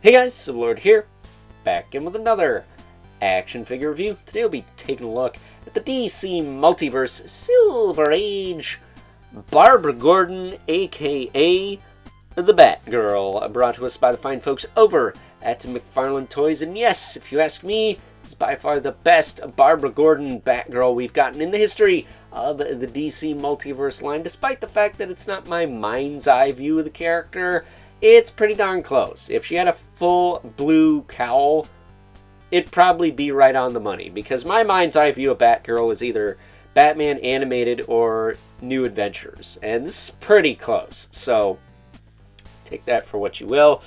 Hey guys, Lord here, back in with another action figure review. Today we'll be taking a look at the DC Multiverse Silver Age Barbara Gordon, aka the Batgirl, brought to us by the fine folks over at McFarlane Toys. And yes, if you ask me, it's by far the best Barbara Gordon Batgirl we've gotten in the history of the DC Multiverse line. Despite the fact that it's not my mind's eye view of the character, it's pretty darn close. If she had a full blue cowl, it'd probably be right on the money, because my mind's eye view of Batgirl was either Batman animated or New Adventures, and this is pretty close, so take that for what you will.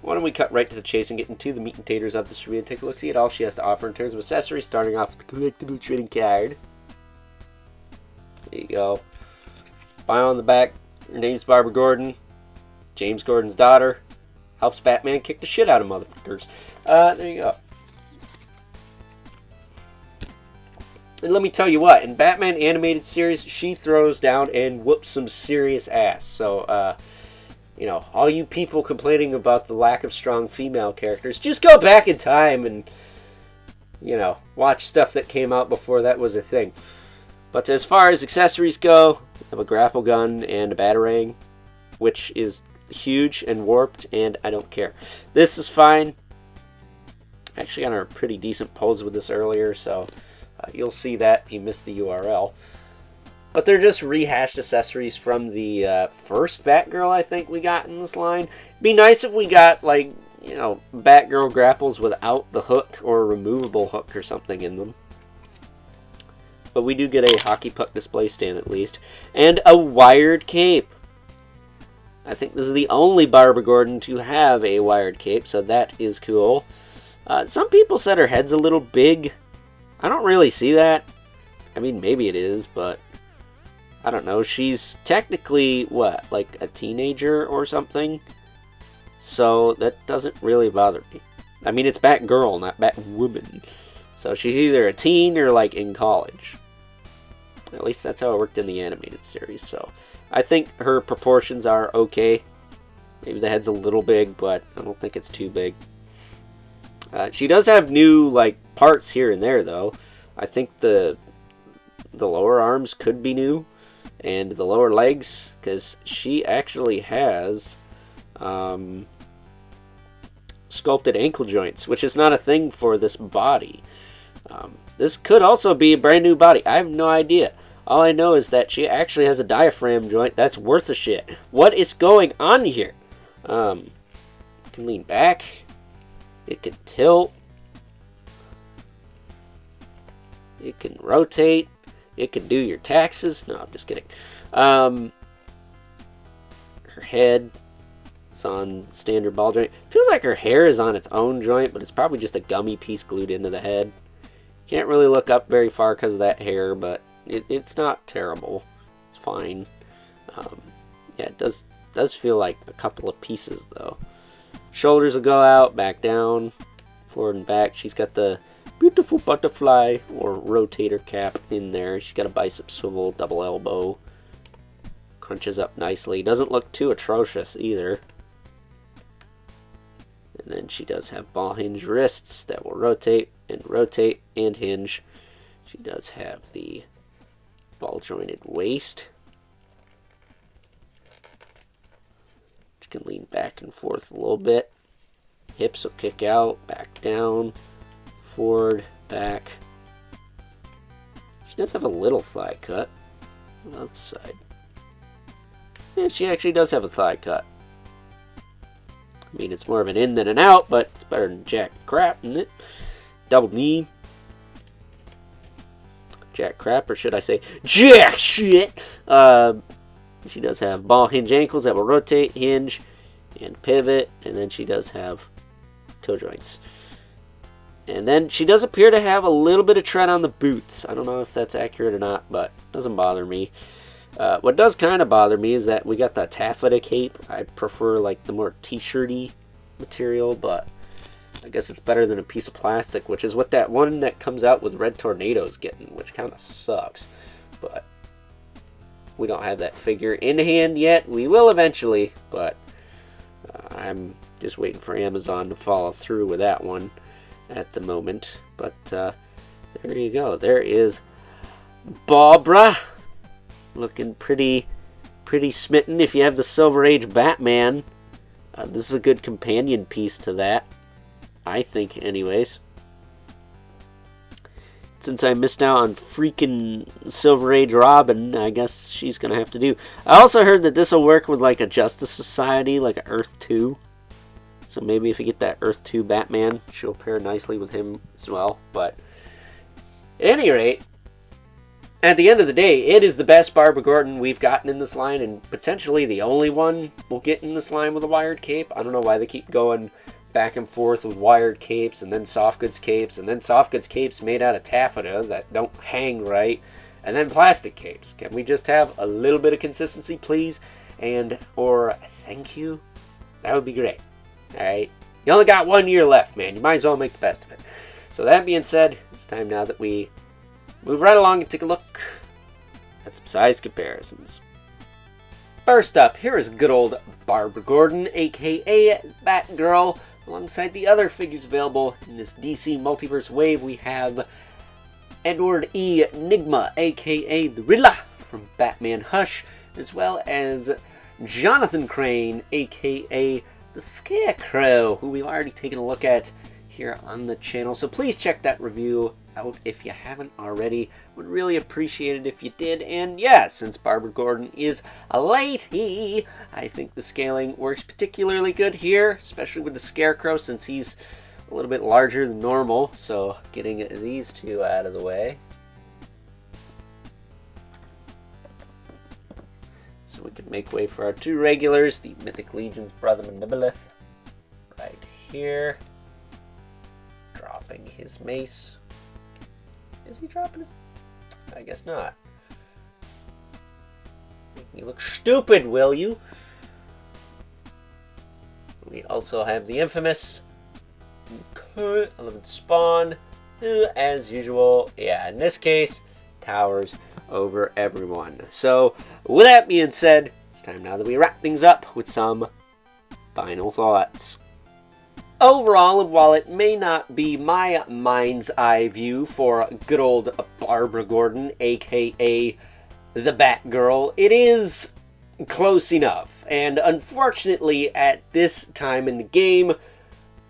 Why don't we cut right to the chase and get into the meat and taters of this review and take a look, see at all she has to offer in terms of accessories, starting off with the collectible trading card. There you go. Bio on the back, her name's Barbara Gordon, James Gordon's daughter, helps Batman kick the shit out of motherfuckers. There you go. And let me tell you what, in Batman animated series, she throws down and whoops some serious ass. So, you know, all you people complaining about the lack of strong female characters, just go back in time and, you know, watch stuff that came out before that was a thing. But as far as accessories go, I have a grapple gun and a batarang, which is huge and warped, and I don't care. This is fine. I actually got a pretty decent pose with this earlier, so you'll see that if you missed the URL. But they're just rehashed accessories from the first Batgirl I think we got in this line. Be nice if we got, like, you know, Batgirl grapples without the hook or a removable hook or something in them. But we do get a hockey puck display stand at least. And a wired cape. I think this is the only Barbara Gordon to have a wired cape, so that is cool. Some people said her head's a little big. I don't really see that. I mean, maybe it is, but I don't know. She's technically, what, like a teenager or something? So that doesn't really bother me. I mean, it's Batgirl, not Batwoman. So she's either a teen or, like, in college. At least that's how it worked in the animated series, so I think her proportions are okay. Maybe the head's a little big, but I don't think it's too big. She does have new, like, parts here and there, though. I think the lower arms could be new, and the lower legs, because she actually has sculpted ankle joints, which is not a thing for this body. This could also be a brand new body. I have no idea. All I know is that she actually has a diaphragm joint that's worth a shit. What is going on here? It can lean back. It can tilt. It can rotate. It can do your taxes. No, I'm just kidding. Her head is on standard ball joint. Feels like her hair is on its own joint, but it's probably just a gummy piece glued into the head. Can't really look up very far because of that hair, but it's not terrible. It's fine. Yeah, it does feel like a couple of pieces, though. Shoulders will go out, back down, forward and back. She's got the beautiful butterfly or rotator cap in there. She's got a bicep swivel, double elbow. Crunches up nicely. Doesn't look too atrocious either. And then she does have ball hinge wrists that will rotate and hinge. She does have the ball jointed waist. She can lean back and forth a little bit. Hips will kick out, back down, forward, back. She does have a little thigh cut on the other side. And she actually does have a thigh cut. I mean, it's more of an in than an out, but it's better than jack crap, isn't it? Double knee. Jack crap, or should I say jack shit? She does have ball hinge ankles that will rotate, hinge, and pivot. And then she does have toe joints. And then she does appear to have a little bit of tread on the boots. I don't know if that's accurate or not, but it doesn't bother me. What does kind of bother me is that we got the taffeta cape. I prefer, like, the more t-shirty material, but I guess it's better than a piece of plastic, which is what that one that comes out with Red Tornado's getting, which kind of sucks. But we don't have that figure in hand yet. We will eventually, but I'm Just waiting for Amazon to follow through with that one at the moment. But there you go. There is Barbara, looking pretty smitten. If you have the Silver Age Batman, this is a good companion piece to that, I think, anyways. Since I missed out on freaking Silver Age Robin, I guess she's gonna have to do. I also heard that this will work with like a Justice Society, like a Earth 2. So maybe if you get that Earth 2 Batman, she'll pair nicely with him as well. But at any rate, at the end of the day, it is the best Barbara Gordon we've gotten in this line, and potentially the only one we'll get in this line with a wired cape. I don't know why they keep going back and forth with wired capes, and then soft goods capes, and then soft goods capes made out of taffeta that don't hang right, and then plastic capes. Can we just have a little bit of consistency, please? Or thank you? That would be great. Alright? You only got 1 year left, man. You might as well make the best of it. So that being said, it's time now that we move right along and take a look at some size comparisons. First up, here is good old Barbara Gordon, aka Batgirl. Alongside the other figures available in this DC Multiverse wave, we have Edward E. Nygma, aka the Riddler from Batman Hush, as well as Jonathan Crane, aka the Scarecrow, who we've already taken a look at here on the channel. So please check that review out if you haven't already. Would really appreciate it if you did. And yeah, since Barbara Gordon is a lady, I think the scaling works particularly good here, especially with the Scarecrow since he's a little bit larger than normal. So getting these two out of the way, so we can make way for our two regulars, the Mythic Legion's Brother Manibelith, right here, dropping his mace. Is he dropping his... I guess not. Make me look stupid, will you? We also have the infamous 11 Spawn, who, as usual, yeah, in this case, towers over everyone. So, with that being said, it's time now that we wrap things up with some final thoughts. Overall, and while it may not be my mind's eye view for good old Barbara Gordon, aka the Batgirl, it is close enough. And unfortunately, at this time in the game,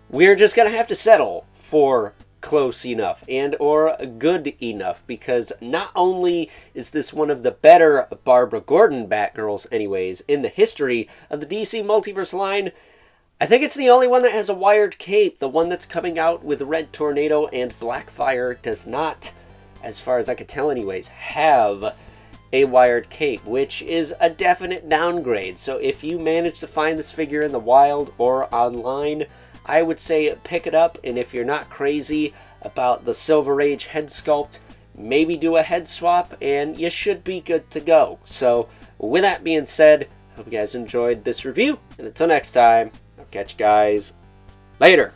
we're just going to have to settle for close enough and or good enough, because not only is this one of the better Barbara Gordon Batgirls anyways in the history of the DC Multiverse line, I think it's the only one that has a wired cape. The one that's coming out with Red Tornado and Blackfire does not, as far as I could tell anyways, have a wired cape, which is a definite downgrade. So if you manage to find this figure in the wild or online, I would say pick it up, and if you're not crazy about the Silver Age head sculpt, maybe do a head swap, and you should be good to go. So with that being said, hope you guys enjoyed this review, and until next time, I'll catch you guys later.